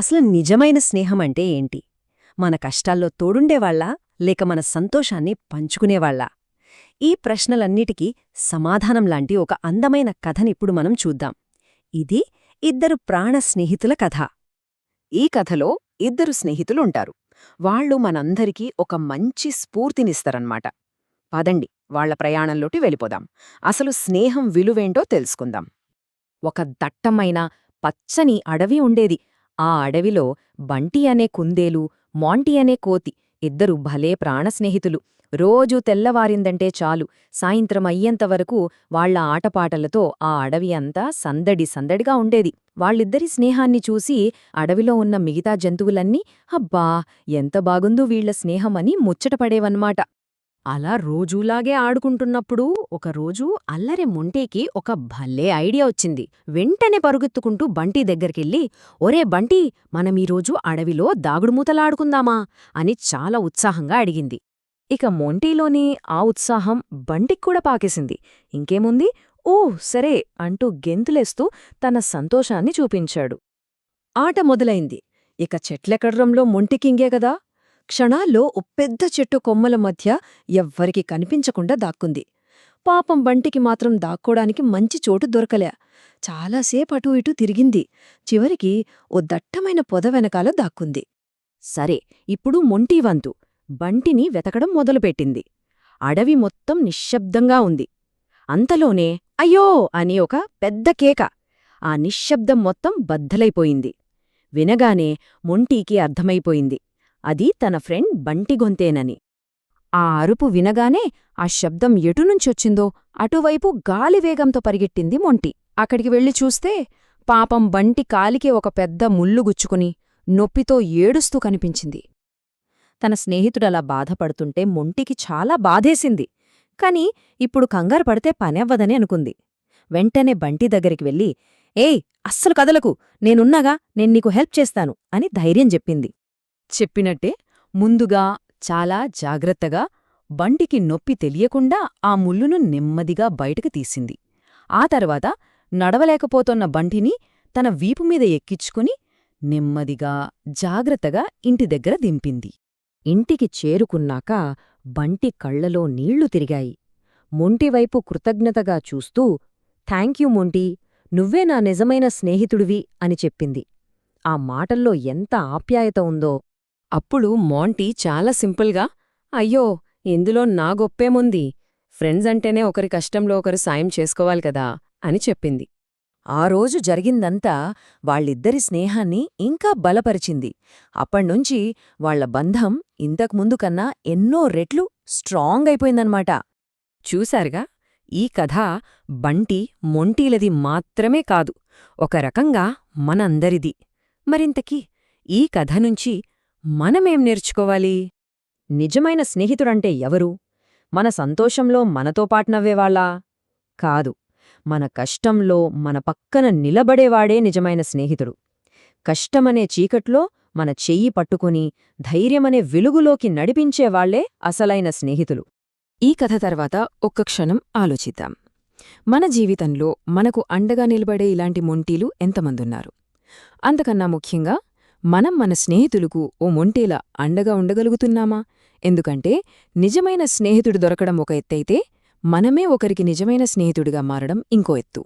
అసలు నిజమైన స్నేహమంటే ఏంటి? మన కష్టాల్లో తోడుండేవాళ్ళా లేక మన సంతోషాన్ని పంచుకునేవాళ్ళా? ఈ ప్రశ్నలన్నిటికీ సమాధానంలాంటి ఒక అందమైన కథనిప్పుడు మనం చూద్దాం. ఇది ఇద్దరు ప్రాణ స్నేహితుల కథ. ఈ కథలో ఇద్దరు స్నేహితులుంటారు. వాళ్ళు మనందరికీ ఒక మంచి స్ఫూర్తినిస్తారన్మాట. పదండి వాళ్ళ ప్రయాణంలోకి వెళ్ళిపోదాం. అసలు స్నేహం విలువేంటో తెలుసుకుందాం. ఒక దట్టమైన పచ్చని అడవి ఉండేది. ఆ అడవిలో బంటి అనే కుందేలు, మాంటీ అనే కోతి ఇద్దరు భలే ప్రాణస్నేహితులు. రోజూ తెల్లవారిందంటే చాలు, సాయంత్రం అయ్యేంతవరకు వాళ్ల ఆటపాటలతో ఆ అడవి అంతా సందడి సందడిగా ఉండేది. వాళ్ళిద్దరి స్నేహాన్ని చూసి అడవిలో ఉన్న మిగతా జంతువులన్నీ అబ్బా ఎంత బాగుందో వీళ్ల స్నేహమని ముచ్చటపడేవన్మాట. అలా రోజూలాగే ఆడుకుంటున్నప్పుడు ఒకరోజు అల్లరి మొంటేకి ఒక భలే ఐడియా వచ్చింది. వెంటనే పరుగెత్తుకుంటూ బంటి దగ్గరికెళ్ళి, ఒరే బంటీ, మనమీరోజు అడవిలో దాగుడుమూతలాడుకుందామా అని చాలా ఉత్సాహంగా అడిగింది. ఇక మొంటీలోని ఆ ఉత్సాహం బంటిక్కూడా పాకేసింది. ఇంకేముంది, ఓ సరే అంటూ గెంతులేస్తూ తన సంతోషాన్ని చూపించాడు. ఆట మొదలైంది. ఇక చెట్లెక్కడ్రంలో మొంటికింగే కదా. క్షణాల్లో ఓ పెద్ద చెట్టు కొమ్మల మధ్య ఎవ్వరికి కనిపించకుండా దాక్కుంది. పాపం బంటికి మాత్రం దాక్కోడానికి మంచి చోటు దొరకలే. చాలాసేపు అటూ ఇటూ తిరిగింది. చివరికి ఓ దట్టమైన పొద వెనకాల దాక్కుంది. సరే, ఇప్పుడు మొంటీ వంతు. బంటిని వెతకడం మొదలుపెట్టింది. అడవి మొత్తం నిశ్శబ్దంగా ఉంది. అంతలోనే అయ్యో అని ఒక పెద్ద కేక. ఆ నిశ్శబ్దం మొత్తం బద్దలైపోయింది. వినగానే మొంటీకి అర్థమైపోయింది, అది తన ఫ్రెండ్ బంటి గొంతేనని. ఆ అరుపు వినగానే ఆ శబ్దం ఎటునుంచొచ్చిందో అటువైపు గాలివేగంతో పరిగెట్టింది మొంటి. అక్కడికి వెళ్లి చూస్తే పాపం బంటి కాలికి ఒక పెద్ద ముల్లు గుచ్చుకుని నొప్పితో ఏడుస్తూ కనిపించింది. తన స్నేహితుడలా బాధపడుతుంటే మొంటికి చాలా బాధేసింది. కాని ఇప్పుడు కంగారు పడితే పనెవ్వదని అనుకుంది. వెంటనే బంటి దగ్గరికి వెళ్ళి, ఏయ్ అస్సలు కదలకు, నేనున్నాగా, నేన్నీకు హెల్ప్ చేస్తాను అని ధైర్యం చెప్పింది. చెప్పినట్టే ముందుగా చాలా జాగ్రత్తగా బంటికి నొప్పి తెలియకుండా ఆ ముల్లును నెమ్మదిగా బయటకు తీసింది. ఆ తర్వాత నడవలేకపోతోన్న బంటిని తన వీపుమీద ఎక్కించుకుని నెమ్మదిగా జాగ్రత్తగా ఇంటి దగ్గర దింపింది. ఇంటికి చేరుకున్నాక బంటి కళ్లలో నీళ్లు తిరిగాయి. మొంటివైపు కృతజ్ఞతగా చూస్తూ, థాంక్యూ మొంటీ, నువ్వే నా నిజమైన స్నేహితుడివి అని చెప్పింది. ఆ మాటల్లో ఎంత ఆప్యాయత ఉందో. అప్పుడు మాంటీ చాలా సింపుల్గా, అయ్యో ఇందులో నా గొప్పేముంది, ఫ్రెండ్స్ అంటేనే ఒకరి కష్టంలో ఒకరు సాయం చేసుకోవాలి కదా అని చెప్పింది. ఆ రోజు జరిగిందంతా వాళ్ళిద్దరి స్నేహాన్ని ఇంకా బలపరిచింది. అప్పణ్నుంచి వాళ్ల బంధం ఇంతకుముందు కన్నా ఎన్నో రెట్లు స్ట్రాంగ్ అయిపోయిందన్నమాట. చూశారుగా, ఈ కథ బంటి మొంటీలది మాత్రమే కాదు, ఒక రకంగా మనందరిది. మరింతకీ ఈ కథ నుంచి మనమేం నేర్చుకోవాలి? నిజమైన స్నేహితుడంటే ఎవరు? మన సంతోషంలో మనతో పాటు నవ్వేవాళ్ళా? కాదు, మన కష్టంలో మన పక్కన నిలబడేవాడే నిజమైన స్నేహితుడు. కష్టమనే చీకట్లో మన చెయ్యి పట్టుకుని ధైర్యమనే వెలుగులోకి నడిపించేవాళ్లే అసలైన స్నేహితులు. ఈ కథ తర్వాత ఒక్క క్షణం ఆలోచిద్దాం. మన జీవితంలో మనకు అండగా నిలబడే ఇలాంటి మొంటీలు ఎంతమందున్నారు? అంతకన్నా ముఖ్యంగా మనం మన స్నేహితులకు ఓ మొంటేలా అండగా ఉండగలుగుతున్నామా? ఎందుకంటే నిజమైన స్నేహితుడు దొరకడం ఒక ఎత్తైతే, మనమే ఒకరికి నిజమైన స్నేహితుడిగా మారడం ఇంకో ఎత్తు.